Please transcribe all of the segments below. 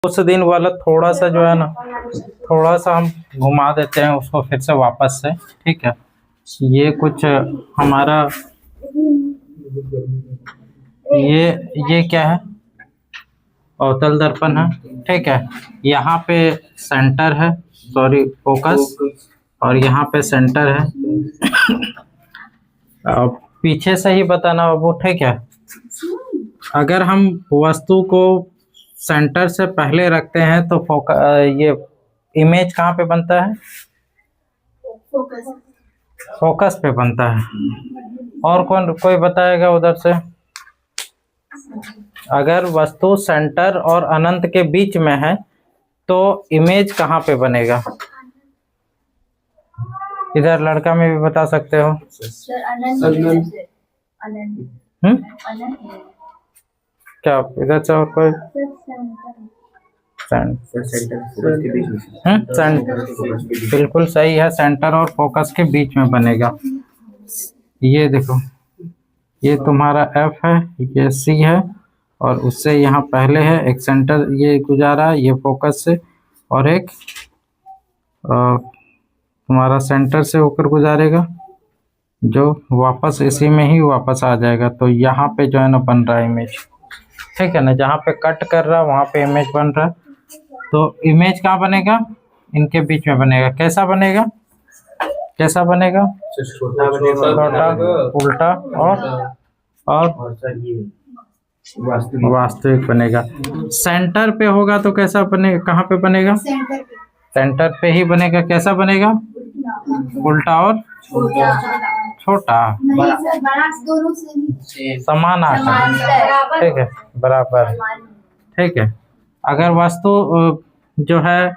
उस दिन वाला थोड़ा सा जो है ना, थोड़ा सा हम घुमा देते हैं उसको फिर से वापस से। ठीक है, ये कुछ हमारा ये क्या है, अवतल दर्पण है। ठीक है, यहाँ पे सेंटर है, सॉरी फोकस, और यहाँ पे सेंटर है। पीछे से ही बताना बाबू। ठीक है, अगर हम वस्तु को सेंटर से पहले रखते हैं तो ये इमेज कहाँ पे बनता है? फोकस पे बनता है। और कोई बताएगा उधर से? अगर वस्तु सेंटर और अनंत के बीच में है तो इमेज कहाँ पे बनेगा? इधर लड़का में भी बता सकते हो। क्या इधर से और कोई? बिल्कुल सही है, सेंटर और फोकस के बीच में बनेगा। ये देखो, ये तुम्हारा F है, ये C है, और उससे यहाँ पहले है एक सेंटर ये गुजारा है, ये फोकस से, और एक तुम्हारा सेंटर से होकर गुजारेगा जो वापस इसी में ही वापस आ जाएगा। तो यहाँ पे जो है ना बन रहा है इमेज। ठीक है ना, जहाँ पे कट कर रहा है वहाँ पे इमेज बन रहा है। तो इमेज कहाँ बनेगा? इनके बीच में बनेगा। कैसा बनेगा? कैसा बनेगा? छोटा, उल्टा और वास्तविक बनेगा। सेंटर पे होगा तो कैसा बनेगा? कहाँ पे बनेगा? सेंटर पे ही बनेगा। कैसा बनेगा? उल्टा और छोटा, समान आकार। ठीक है, बराबर। ठीक है, अगर वस्तु जो है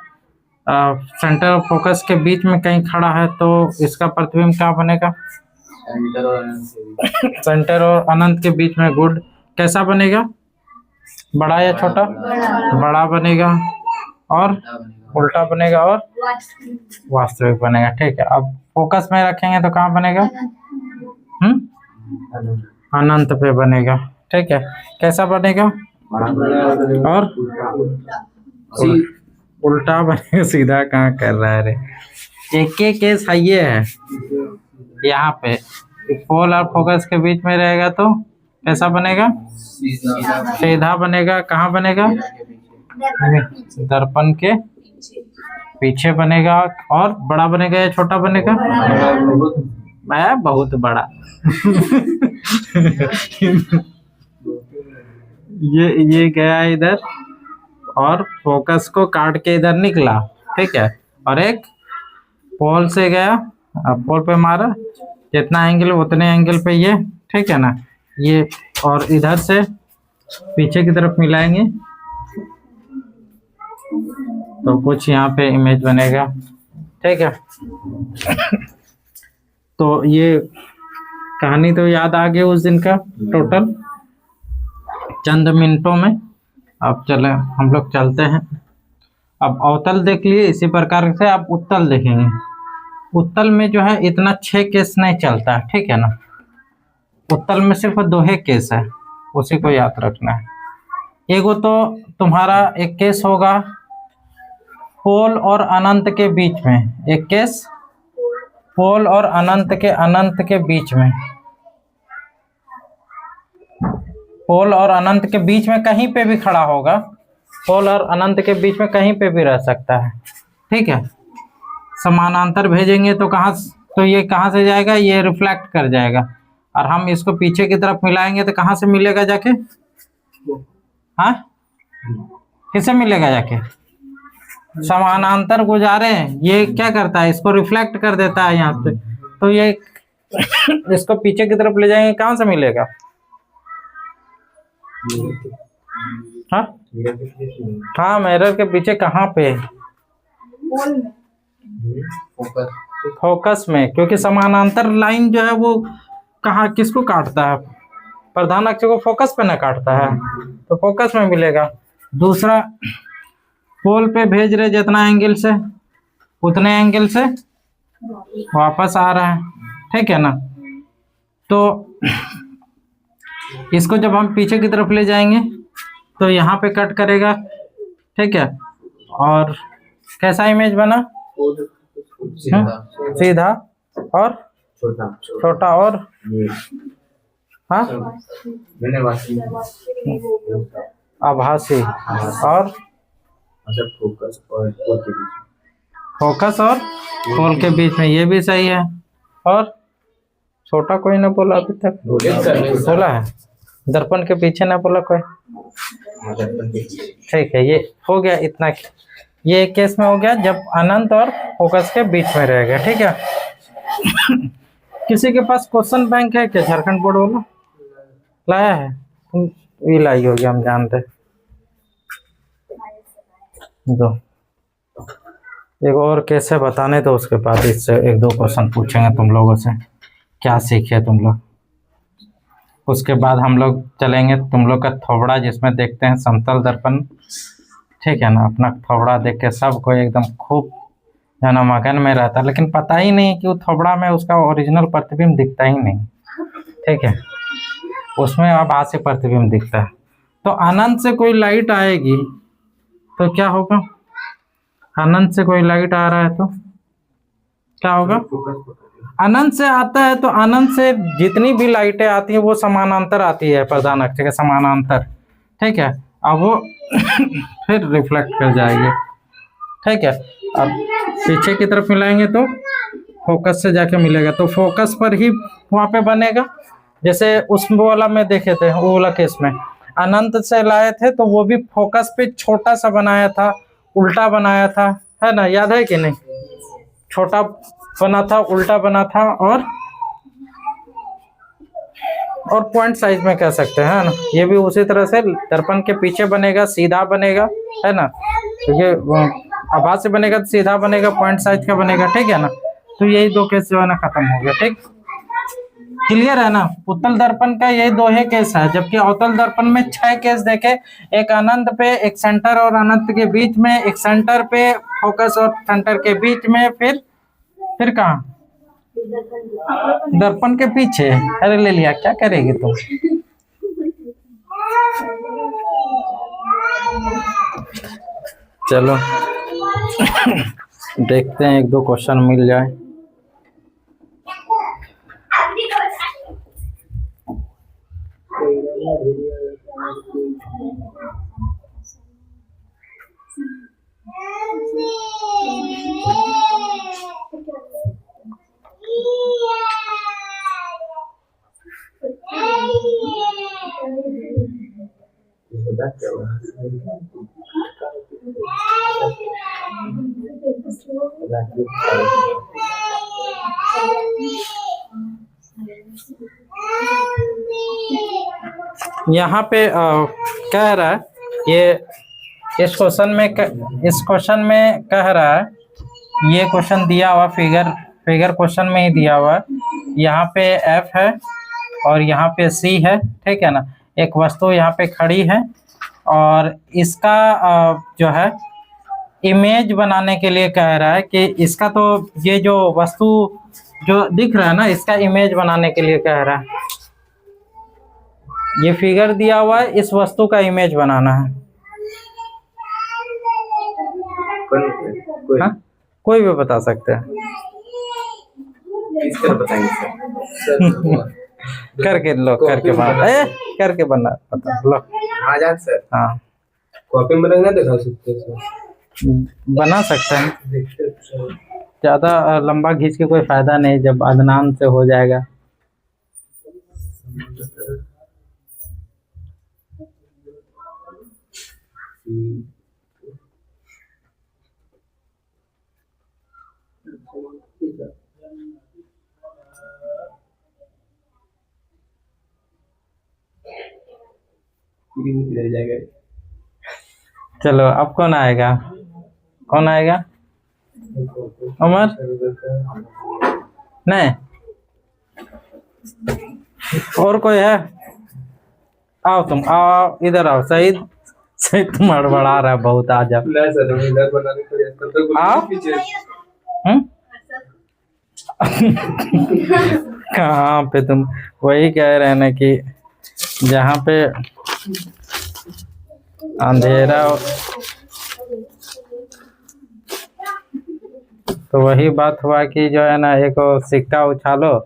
सेंटर और फोकस के बीच में कहीं खड़ा है तो इसका प्रतिबिंब क्या बनेगा? सेंटर और अनंत के बीच में। गुड। कैसा बनेगा? बड़ा या छोटा? बड़ा बनेगा और उल्टा बनेगा और वास्तविक बनेगा। ठीक है, अब फोकस में रखेंगे तो कहाँ बनेगा? अनंत पे बनेगा। ठीक है, कैसा बनेगा? और उल्टा बनेगा। सीधा कहाँ कर रहा है रे? एक केस है, ये है यहाँ पे पोल और फोकस के बीच में रहेगा तो कैसा बनेगा? सीधा बनेगा। कहाँ बनेगा? दर्पण के पीछे बनेगा। और बड़ा बनेगा या छोटा बनेगा? मैं बहुत बड़ा। ये गया इधर और फोकस को काट के इधर निकला। ठीक है, और एक पोल से गया, अब पोल पे मारा, जितना एंगल उतने एंगल पे ये। ठीक है ना, ये और इधर से पीछे की तरफ मिलाएंगे तो कुछ यहाँ पे इमेज बनेगा। ठीक है, तो ये कहानी तो याद आ गई उस दिन का टोटल चंद मिनटों में। अब चले हम लोग चलते हैं। अब अवतल देख लिए, इसी प्रकार से आप उत्तल देखेंगे। उत्तल में जो है इतना 6 केस नहीं चलता है। ठीक है ना, उत्तल में सिर्फ 2 ही केस है, उसी को याद रखना है। एगो तो तुम्हारा एक केस होगा पोल और अनंत के बीच में, एक केस पोल और अनंत के बीच में। पोल और अनंत के बीच में कहीं पे भी खड़ा होगा, पोल और अनंत के बीच में कहीं पे भी रह सकता है। ठीक है, समानांतर भेजेंगे तो तो ये कहाँ से जाएगा? ये रिफ्लेक्ट कर जाएगा, और हम इसको पीछे की तरफ मिलाएंगे तो कहाँ से मिलेगा जाके? हाँ, किससे मिलेगा जाके? समानांतर गुजारे, ये क्या करता है? इसको रिफ्लेक्ट कर देता है यहाँ पे, तो ये इसको पीछे की तरफ ले जाएंगे, कहाँ से मिलेगा? हाँ हाँ, मिरर के पीछे कहाँ पे? फोकस में, क्योंकि समानांतर लाइन जो है वो कहाँ किसको काटता है? प्रधान अक्ष को फोकस पे ना काटता है, तो फोकस में मिलेगा। दूसरा, पोल पे भेज रहे जितना एंगल से उतने एंगल से वापस आ रहा है। ठीक है ना, तो इसको जब हम पीछे की तरफ ले जाएंगे तो यहाँ पे कट करेगा, ठीक है। और कैसा इमेज बना? सीधा और छोटा और हाँ आभासी और फोकस और पोल के बीच में, ये भी सही है। और छोटा कोई ना बोला अभी तक, बोला है दर्पण के पीछे ना बोला कोई। ठीक है, ये हो गया इतना। ये केस में हो गया जब अनंत और फोकस के बीच में रहेगा। ठीक है। किसी के पास क्वेश्चन बैंक है क्या? झारखंड बोर्ड वाला लाया है? तुम ये लाई होगी, हम जानते। दो एक और केस है बताने, तो उसके बाद इससे एक दो क्वेश्चन पूछेंगे तुम लोगों से, क्या सीखे तुम लोग। उसके बाद हम लोग चलेंगे तुम लोग का थोबड़ा, जिसमें देखते हैं समतल दर्पण। ठीक है ना, अपना थोबड़ा देख के सबको एकदम खूब जो है ना मगन में रहता है, लेकिन पता ही नहीं कि वो थोबड़ा में उसका ओरिजिनल प्रतिबिंब दिखता ही नहीं। ठीक है, उसमें अब आसे प्रतिबिंब दिखता है। तो अनंत से कोई लाइट आएगी तो क्या होगा? अनंत से कोई लाइट आ रहा है तो क्या होगा? अनंत से आता है तो अनंत से जितनी भी लाइटें आती हैं वो समानांतर आती है, प्रधान अक्ष के समानांतर। ठीक है, अब वो फिर रिफ्लेक्ट कर जाएगी। ठीक है, अब पीछे की तरफ मिलाएंगे तो फोकस से जाके मिलेगा, तो फोकस पर ही वहाँ पे बनेगा। जैसे उस वाला में देखे थे, वो वाला केस में अनंत से लाए थे तो वो भी फोकस पे छोटा सा बनाया था, उल्टा बनाया था, है ना? याद है कि नहीं? छोटा बना था, उल्टा बना था, और पॉइंट साइज में कह सकते हैं, है ना? ये भी उसी तरह से दर्पण के पीछे बनेगा, सीधा बनेगा, है ना? क्योंकि आभास से बनेगा तो सीधा बनेगा, पॉइंट साइज का बनेगा। ठीक है ना? तो यही दो केस जो है ना खत्म हो गया। ठीक, क्लियर है ना? उत्तल दर्पण का यही दो ही केस है, जबकि अवतल दर्पण में 6 केस देखे। एक अनंत पे, एक सेंटर और अनंत के बीच में, एक सेंटर पे, फोकस और सेंटर के बीच में, फिर कहाँ? दर्पण के पीछे। अरे ले लिया, क्या करेगी तुम? चलो देखते हैं, एक दो क्वेश्चन मिल जाए। यहाँ पे कह रहा है, ये इस क्वेश्चन में कह रहा है, ये क्वेश्चन दिया हुआ फिगर क्वेश्चन में ही दिया हुआ है। यहाँ पे F है और यहाँ पे C है। ठीक है ना? एक वस्तु यहाँ पे खड़ी है और इसका जो है इमेज बनाने के लिए कह रहा है कि इसका, तो ये जो वस्तु जो दिख रहा है ना, इसका इमेज बनाने के लिए कह रहा है। ये फिगर दिया हुआ है, इस वस्तु का इमेज बनाना है। हाँ, कोई भी बता सकते हैं। करके लो, करके बना पता लो। हाँ, कॉपी में रंगा दिखा सकते हैं, बना सकते हैं। ज्यादा लंबा खींच के कोई फायदा नहीं, जब अदनान से हो जाएगा। चलो, अब कौन आएगा? उमर? नहीं, और कोई है? आओ, तुम आओ, इधर आओ। सईद तुम हड़बड़ा रहा है बहुत, आ जाओ। आओ। कहाँ पे? तुम वही कह रहे हैं ना कि जहाँ पे अंधेरा तो वही बात हुआ कि जो है ना, एक सिक्का उछालो,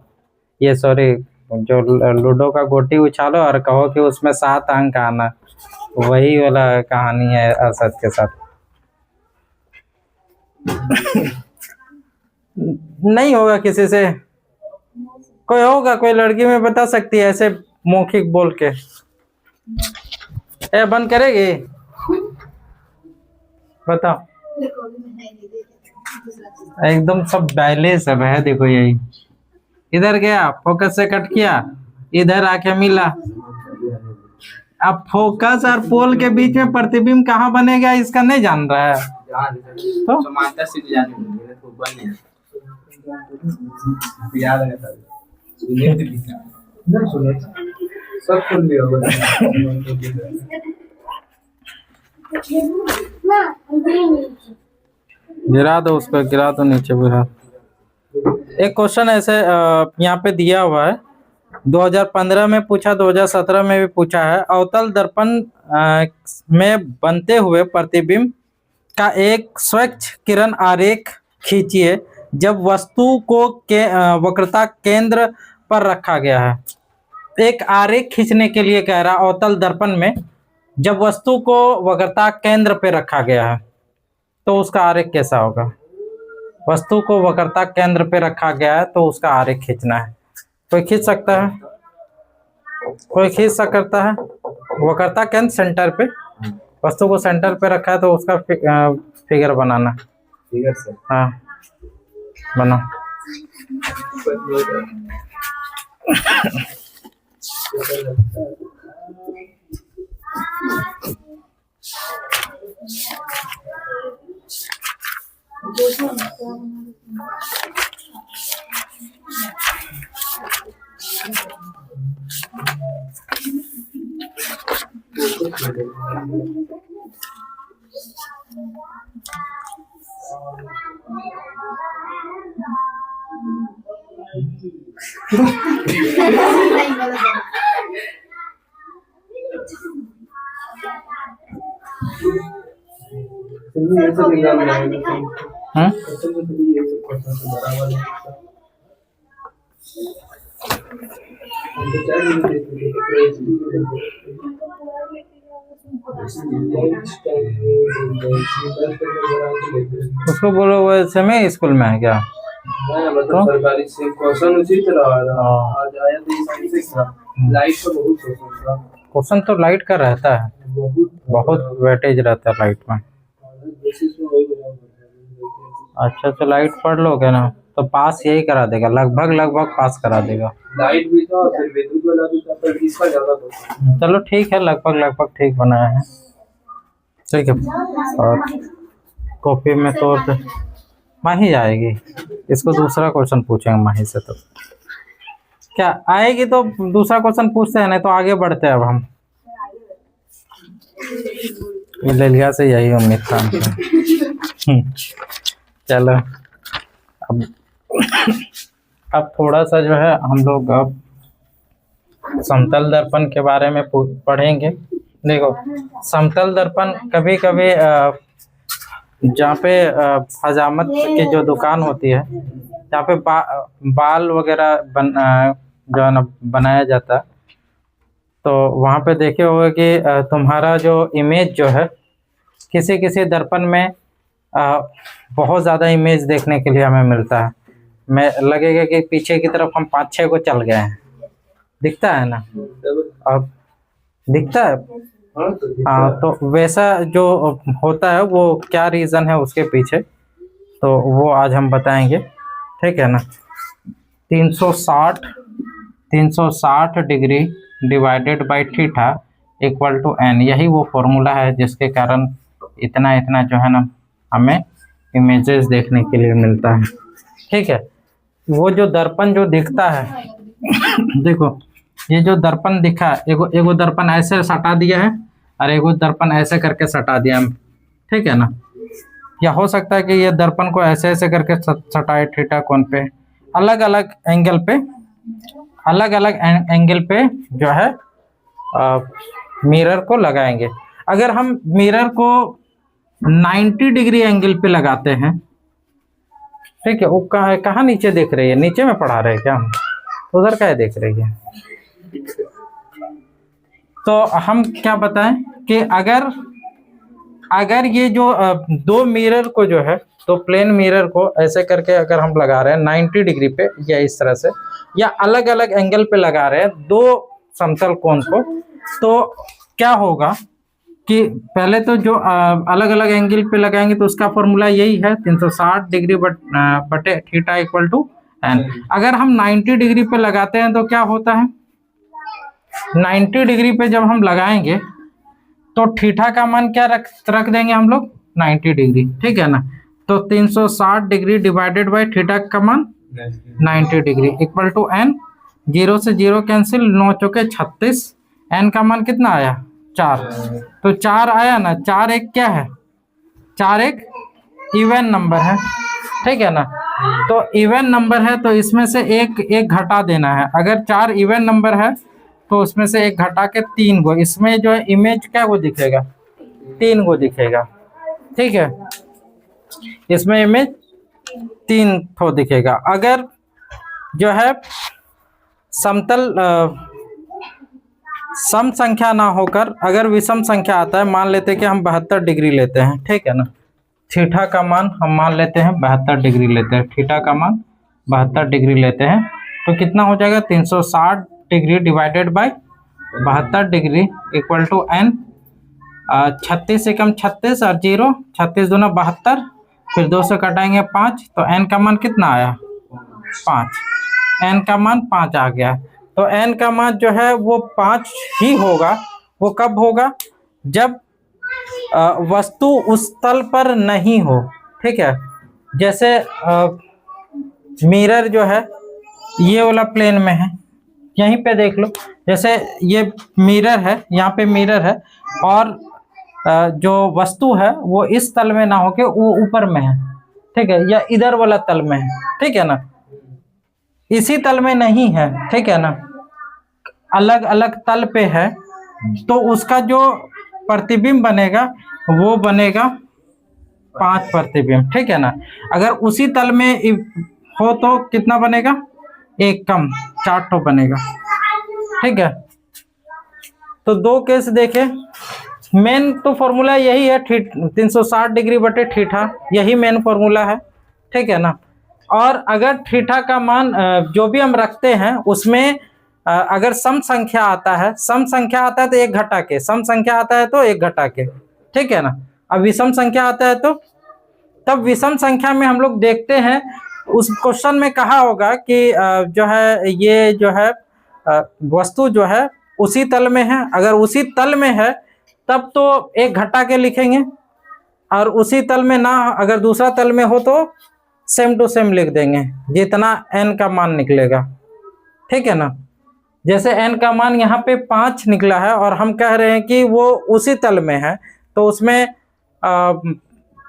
ये सॉरी, जो लूडो का गोटी उछालो और कहो कि उसमें 7 अंक आना, वही वाला कहानी है असद के साथ। नहीं होगा किसी से, कोई होगा, कोई लड़की में बता सकती है ऐसे मौखिक बोल के। ए बंद करेगी, बताओ। एकदम सब डायले सब है, देखो यही इधर गया, फोकस से कट किया, इधर आके मिला। अब फोकस और पोल के बीच में प्रतिबिंब कहाँ बनेगा इसका नहीं जान रहा है तो समानता से जाने में तो बन याद है ना, सुने सब सुन लिया होगा। गिरा दो उसको, गिरा दो नीचे गिरा। एक क्वेश्चन ऐसे यहाँ पे दिया हुआ है, 2015 में पूछा, 2017 में भी पूछा है। अवतल दर्पण में बनते हुए प्रतिबिंब का एक स्वच्छ किरण आरेख खींचिए जब वस्तु को वक्रता केंद्र पर रखा गया है। एक आरेख खींचने के लिए कह रहा अवतल दर्पण में, जब वस्तु को वक्रता केंद्र पे रखा गया है तो उसका आरेख कैसा होगा। वस्तु को वक्रता केंद्र पे रखा गया है तो उसका आरेख खींचना है। कोई खींच सकता है, कोई खींच सकता है। वक्रता केंद्र सेंटर पे, वस्तु को सेंटर पे रखा है तो उसका फिगर बनाना। फिगर से हाँ बना। ये सब एग्जाम में आएगा। हाँ ये सब क्वेश्चन से बराबर है। उसको बोलो वो समय स्कूल में है क्या। मतलब सरकारी से क्वेश्चन उसी तरह आ रहा है। आज आया तो ये साइंस का लाइट का बहुत क्वेश्चन था। क्वेश्चन तो लाइट का रहता है, बहुत वेटेज रहता है लाइट में। अच्छा तो लाइट पढ़ लोगे ना तो पास यही करा देगा, लगभग पास करा देगा। लाइट भी था, फिर विद्युत वाला भी था, पर इसका ज्यादा था। चलो ठीक है, लगभग ठीक बनाया है, ठीक है। और कॉपी में तो माही आएगी, इसको दूसरा क्वेश्चन पूछेंगे माही से। तो क्या आएगी तो दूसरा क्वेश्चन पूछते हैं, नहीं तो आगे बढ़ते हैं। अब हम लिया से यही उम्मीद था। चलो अब थोड़ा सा जो है हम लोग अब समतल दर्पण के बारे में पढ़ेंगे। देखो समतल दर्पण कभी कभी जहाँ पे हजामत की जो दुकान होती है, जहाँ पे बाल वगैरह जो है ना बनाया जाता है, तो वहाँ पे देखे होगे कि तुम्हारा जो इमेज जो है किसी किसी दर्पण में बहुत ज़्यादा इमेज देखने के लिए हमें मिलता है। मैं लगेगा कि पीछे की तरफ हम 5-6 को चल गए हैं, दिखता है ना। और दिखता है हाँ, तो वैसा जो होता है वो क्या रीज़न है उसके पीछे, तो वो आज हम बताएंगे, ठीक है ना। 360 degree divided by theta equal to n, यही वो फॉर्मूला है जिसके कारण इतना जो है ना हमें इमेजेस देखने के लिए मिलता है, ठीक है। वो जो दर्पण जो दिखता है देखो ये जो दर्पण दिखा, एगो दर्पण ऐसे सटा दिया है और एगो दर्पण ऐसे करके सटा दिया हम, ठीक है ना। या हो सकता है कि ये दर्पण को ऐसे करके सटाए थीटा कोण पे, अलग अलग एंगल पे जो है मिरर को लगाएंगे। अगर हम मिरर को 90 डिग्री एंगल पे लगाते हैं ठीक है। वो कहाँ नीचे देख रही है, नीचे में पढ़ा रहे हैं क्या हम, उधर क्या देख रही है। तो हम क्या बताएं कि अगर ये जो दो मिरर को जो है, तो प्लेन मिरर को ऐसे करके अगर हम लगा रहे हैं 90 डिग्री पे या इस तरह से, या अलग अलग एंगल पे लगा रहे हैं दो समतल कोण को, तो क्या होगा कि पहले तो जो अलग अलग एंगल पे लगाएंगे तो उसका फॉर्मूला यही है 360 डिग्री बटे थीटा इक्वल टू एन। अगर हम 90 डिग्री पे लगाते हैं तो क्या होता है, 90 डिग्री पे जब हम लगाएंगे तो थीटा का मान क्या रख देंगे हम लोग 90 डिग्री, ठीक है ना। तो 360 डिग्री डिवाइडेड बाय थीटा का मान 90 डिग्री इक्वल टू एन। 0 से 0 कैंसिल, 9 चौके 36, एन का मान कितना आया 4। तो 4 आया ना, 4 एक क्या है, 4 एक इवन नंबर है, ठीक है ना। तो इवन नंबर है तो इसमें से एक घटा देना है। अगर 4 इवन नंबर है तो उसमें से एक घटा के 3 गो, इसमें जो है इमेज क्या वो दिखेगा 3 गो दिखेगा, ठीक है। इसमें इमेज 3 ठो दिखेगा। अगर जो है समतल सम संख्या ना होकर अगर विषम संख्या आता है, मान लेते हैं कि हम 72 डिग्री लेते हैं, ठीक है ना। थीटा का मान हम मान लेते हैं 72 डिग्री लेते हैं, थीटा का मान 72 डिग्री लेते हैं, तो कितना हो जाएगा 360 degree divided by 72 degree equal to n. 36 से कम 36 और 0, 36 दूना 72, फिर 2 से कटाएंगे 5, तो एन का मान कितना आया 5। एन का मान 5 आ गया। तो एन का मान जो है वो 5 ही होगा। वो कब होगा, जब वस्तु उस तल पर नहीं हो, ठीक है। जैसे मिरर जो है ये वाला प्लेन में है, यहीं पे देख लो, जैसे ये मिरर है, यहाँ पे मिरर है और जो वस्तु है वो इस तल में ना होके वो ऊपर में है, ठीक है, या इधर वाला तल में है, ठीक है ना, इसी तल में नहीं है, ठीक है ना, अलग अलग तल पे है, तो उसका जो प्रतिबिंब बनेगा वो बनेगा 5 प्रतिबिंब, ठीक है ना। अगर उसी तल में हो तो कितना बनेगा, एक कम 4 ठो बनेगा, ठीक है। तो 2 केस देखे, मेन तो फॉर्मूला यही है 360 डिग्री बटे थीटा, यही मेन फॉर्मूला है, ठीक है ना। और अगर थीटा का मान जो भी हम रखते हैं उसमें अगर सम संख्या आता है, सम संख्या आता है तो एक घटा के, सम संख्या आता है तो एक घटा के, ठीक है ना। अब विषम संख्या आता है तो तब विषम संख्या में हम लोग देखते हैं, उस क्वेश्चन में कहा होगा कि जो है ये जो है वस्तु जो है उसी तल में है। अगर उसी तल में है तब तो एक घटा के लिखेंगे, और उसी तल में ना, अगर दूसरा तल में हो तो सेम टू सेम लिख देंगे जितना एन का मान निकलेगा, ठीक है ना। जैसे एन का मान यहाँ पे 5 निकला है और हम कह रहे हैं कि वो उसी तल में है, तो उसमें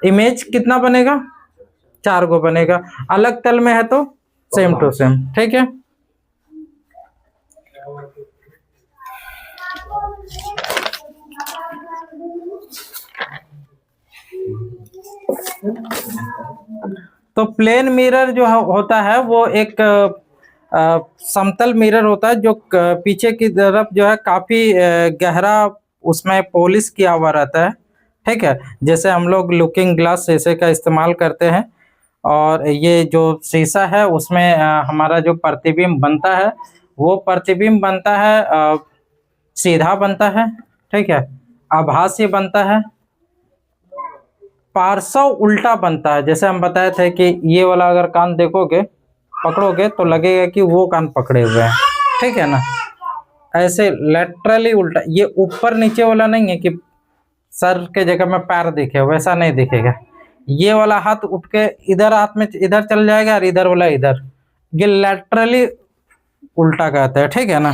इमेज कितना बनेगा 4 गो बनेगा। अलग तल में है तो सेम टू सेम, ठीक है। तो प्लेन मिरर जो होता है वो एक समतल मिरर होता है जो पीछे की तरफ जो है काफी गहरा उसमें पॉलिश किया हुआ रहता है, ठीक है। जैसे हम लोग लुकिंग ग्लास शीशे का इस्तेमाल करते हैं, और ये जो शीशा है उसमें हमारा जो प्रतिबिंब बनता है वो प्रतिबिंब बनता है सीधा बनता है, ठीक है, आभासी बनता है, पार्श्व उल्टा बनता है। जैसे हम बताए थे कि ये वाला अगर कान देखोगे पकड़ोगे तो लगेगा कि वो कान पकड़े हुए हैं, ठीक है ना। ऐसे लेटरली उल्टा, ये ऊपर नीचे वाला नहीं है कि सर के जगह में पैर दिखे, वैसा नहीं दिखेगा। ये वाला हाथ उठ के इधर हाथ में इधर चल जाएगा और इधर वाला इधर, ये लेटरली उल्टा कहते हैं, ठीक है ना।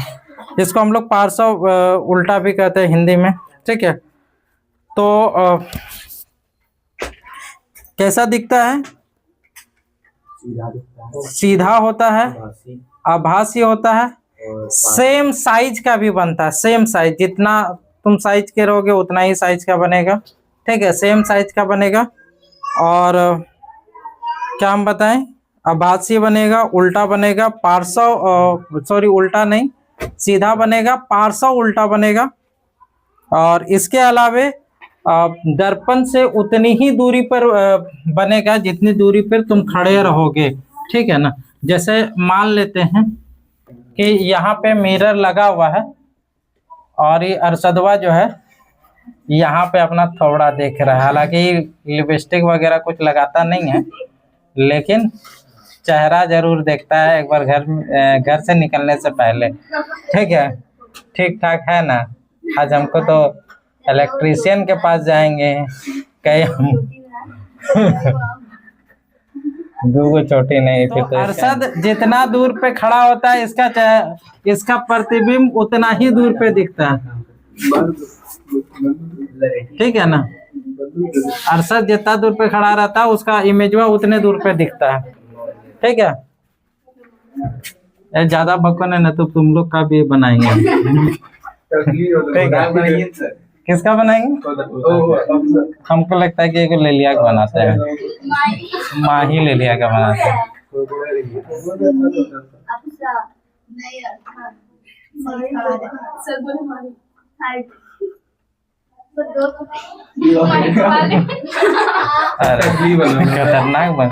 जिसको हम लोग पार्श्व उल्टा भी कहते हैं हिंदी में, ठीक है। तो कैसा दिखता है, सीधा होता है, आभासी होता है, सेम साइज का भी बनता है, सेम साइज, जितना तुम साइज के रहोगे उतना ही साइज का बनेगा, ठीक है, सेम साइज का बनेगा। और क्या हम बताएं, आभासी बनेगा, उल्टा बनेगा, पार्श्व, सॉरी उल्टा नहीं, सीधा बनेगा, पार्श्व उल्टा बनेगा। और इसके अलावे दर्पण से उतनी ही दूरी पर बनेगा जितनी दूरी पर तुम खड़े रहोगे, ठीक है ना। जैसे मान लेते हैं कि यहाँ पे मिरर लगा हुआ है और ये अरशदवा जो है यहाँ पे अपना थोड़ा देख रहा है, हालांकि लिपस्टिक वगैरह कुछ लगाता नहीं है, लेकिन चेहरा जरूर देखता है एक बार घर से निकलने से पहले, ठीक है। ठीक ठाक है ना। आज हमको तो इलेक्ट्रिशियन के पास जाएंगे कहीं हम दूगो चोटी नहीं थी तो अरशद जितना दूर पे खड़ा होता है इसका प्रतिबिंब उतना ही दूर पे दिखता है, ठीक है ना। अरशद जितना दूर पे खड़ा रहता है उसका इमेजवा उतने दूर पे दिखता है, ठीक है। ज्यादा बकवास है ना तो तुम लोग का भी बनाएंगे, ठीक है। किसका बनाएंगे? हमको लगता है कि एक ले लिया का बनाते हैं, माही ले लिया का बनाते हैं। अरे खतरनाक बन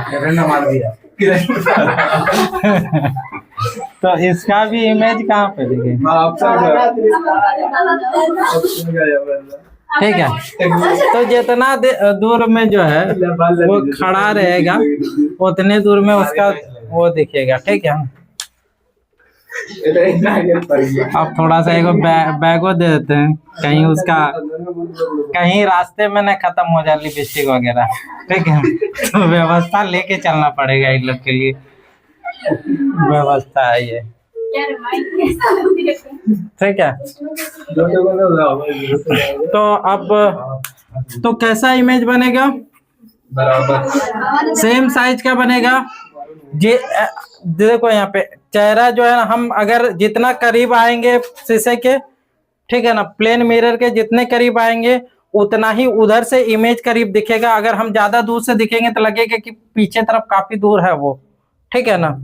तो इसका भी इमेज कहाँ पे दिखेगा, ठीक है। तो जितना दूर में जो है वो खड़ा रहेगा उतने दूर में उसका वो दिखेगा, ठीक है। अब थोड़ा सा एक बैगो दे देते हैं, कहीं उसका कहीं रास्ते में न खत्म हो जाए लिपस्टिक वगैरह, ठीक है। तो व्यवस्था लेके चलना पड़ेगा इन लोग के लिए, व्यवस्था है ये, ठीक है। तो अब तो कैसा इमेज बनेगा, बराबर सेम साइज का बनेगा। देखो यहाँ पे चेहरा जो है ना, हम अगर जितना करीब आएंगे शीशे के, ठीक है ना, प्लेन मिरर के जितने करीब आएंगे उतना ही उधर से इमेज करीब दिखेगा। अगर हम ज्यादा दूर से दिखेंगे तो लगेगा कि पीछे तरफ काफी दूर है वो, ठीक है ना।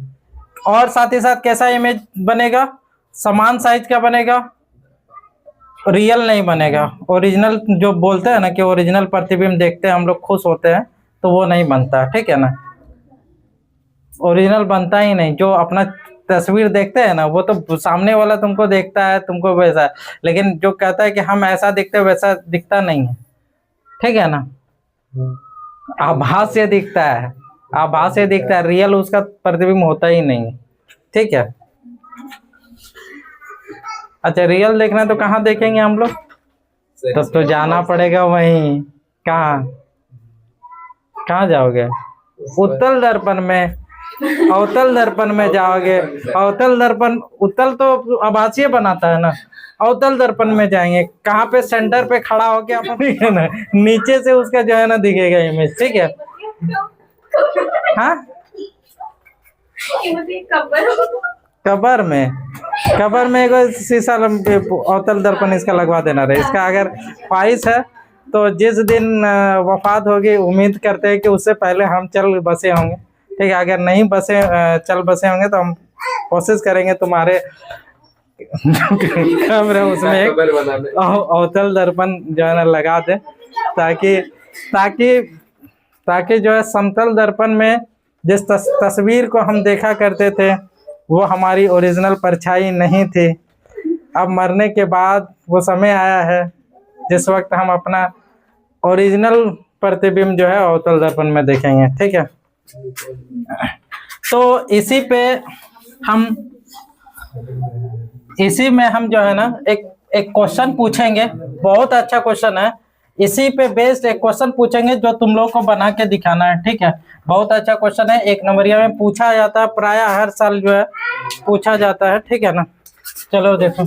और साथ ही साथ कैसा इमेज बनेगा, समान साइज का बनेगा, रियल नहीं बनेगा। ओरिजिनल जो बोलते हैं ना कि ओरिजिनल प्रतिबिंब देखते हैं हम लोग खुश होते हैं, तो वो नहीं बनता, ठीक है ना। ओरिजिनल बनता ही नहीं। जो अपना तस्वीर देखते हैं ना वो तो सामने वाला तुमको देखता है तुमको वैसा, लेकिन जो कहता है कि हम ऐसा दिखते हैं वैसा दिखता नहीं है, ठीक है ना। आभास से दिखता है, आभास से दिखता है, रियल उसका प्रतिबिंब होता ही नहीं, ठीक है। अच्छा रियल देखना तो कहाँ देखेंगे हम लोग, तब तो जाना पड़ेगा वहीं, कहाँ जाओगे, उत्तल दर्पण में, अवतल दर्पण में जाओगे। अवतल दर्पण, उत्तल तो आभासीय बनाता है ना, अवतल दर्पण में जाएंगे, कहाँ पे सेंटर पे खड़ा होके आप ठीक है ना, नीचे से उसका जो है ना दिखेगा इमेज, ठीक है। हाँ कबर में एक शीशा अवतल दर्पण इसका लगवा देना रहे। इसका अगर ख्वाहिश है तो जिस दिन वफात होगी उम्मीद करते हैं कि उससे पहले हम चल बसे होंगे, ठीक है। अगर नहीं चल बसे होंगे तो हम कोशिश करेंगे तुम्हारे कमरे उसमें एक अवतल दर्पण जो है ना लगा दे, ताकि जो है समतल दर्पण में जिस तस्वीर को हम देखा करते थे वो हमारी ओरिजिनल परछाई नहीं थी। अब मरने के बाद वो समय आया है जिस वक्त हम अपना ओरिजिनल प्रतिबिंब जो है अवतल दर्पण में देखेंगे, ठीक है। तो इसी में हम जो है ना एक क्वेश्चन पूछेंगे, बहुत अच्छा क्वेश्चन है। इसी पे बेस्ड एक क्वेश्चन पूछेंगे जो तुम लोग को बना के दिखाना है, ठीक है। बहुत अच्छा क्वेश्चन है, 1 नंबरिया में पूछा जाता है, प्राय हर साल जो है पूछा जाता है, ठीक है ना। चलो देखो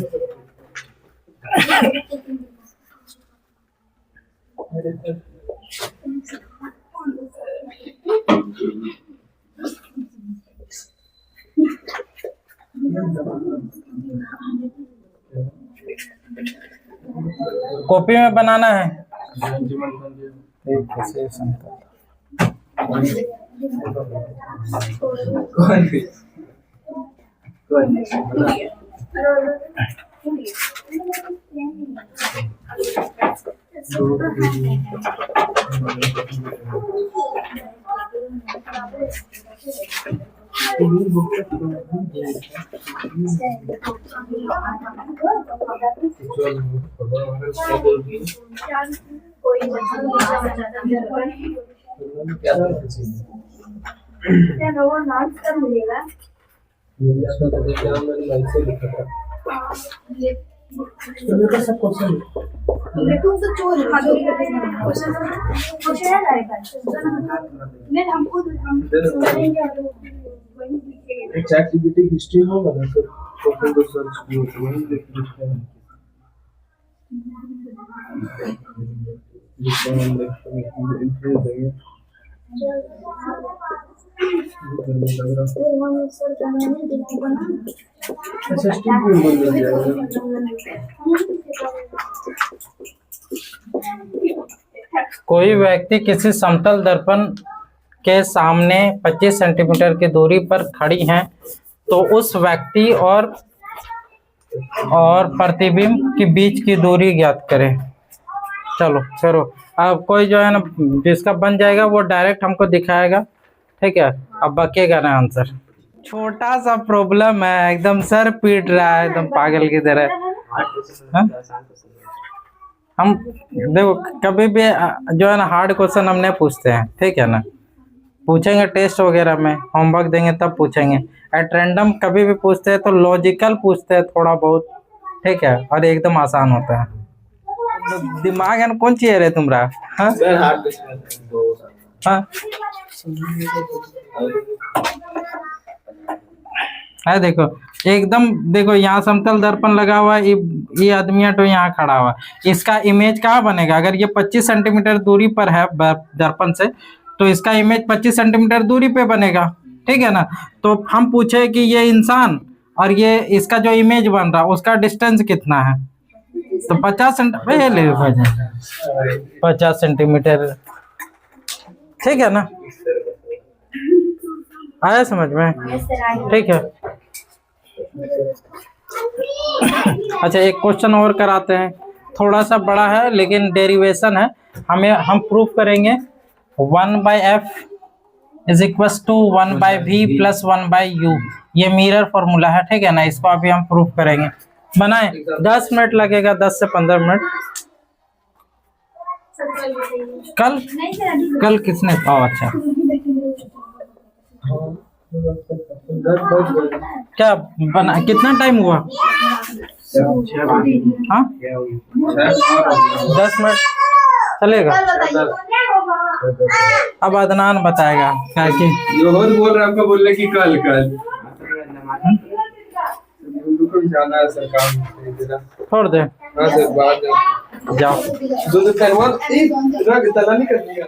कॉपी में बनाना है। कोई नहीं, कोई नहीं। चैट जीपीटी हिस्ट्री होगा ना सर, क्वेश्चन तो सर्च भी होता है, वही देख लिखते हैं। जिसको हम देखते हैं इंटरव्यू देंगे। कोई व्यक्ति किसी समतल दर्पण के सामने 25 सेंटीमीटर की दूरी पर खड़ी हैं तो उस व्यक्ति और प्रतिबिंब के बीच की दूरी ज्ञात करें। चलो करो। अब कोई जो है ना जिसका बन जाएगा वो डायरेक्ट हमको दिखाएगा, ठीक है। अब बकेगा ना आंसर। छोटा सा प्रॉब्लम है, एकदम सर पीट रहा है एकदम पागल की तरह। हाँ? हम देखो कभी भी जो है ना हार्ड क्वेश्चन हम नहीं पूछते हैं, ठीक है ना। पूछेंगे टेस्ट वगैरह में, होमवर्क देंगे तब पूछेंगे। एट रैंडम कभी भी पूछते हैं तो लॉजिकल पूछते हैं थोड़ा बहुत, ठीक है, और एकदम आसान होता है। दिमाग है ना कौन चाहिए रे तुम्हारा? हाँ हाँ है देखो एकदम, देखो यहाँ समतल दर्पण लगा हुआ है, ये आदमी तो यहाँ खड़ा हुआ है। इसका इमेज कहाँ बनेगा? अगर ये 25 सेंटीमीटर दूरी पर है दर्पण से तो इसका इमेज 25 सेंटीमीटर दूरी पे बनेगा, ठीक है ना। तो हम पूछे कि ये इंसान और ये इसका जो इमेज बन रहा है उसका डिस्टेंस कितना है, तो 50 सेंटीमीटर, ठीक है ना। आया समझ में? ठीक है। अच्छा एक क्वेश्चन और कराते हैं, थोड़ा सा बड़ा है लेकिन डेरिवेशन है। हम प्रूफ करेंगे 1/f is equal to 1/v plus 1/u। ये मिरर फॉर्मूला है, ठीक है ना। इसको अभी हम प्रूफ करेंगे। बनाए 10 मिनट लगेगा, 10 से 15 मिनट। कल किसने? अच्छा क्या बना, कितना टाइम हुआ? हाँ 10 मिनट चलेगा। अब अदनान बताएगा क्या कि बोल रहा आपका, बोलने की कल जाना है सर, काम छोड़ दे। हाँ सर, बाद जाओ। दो नहीं करनी है।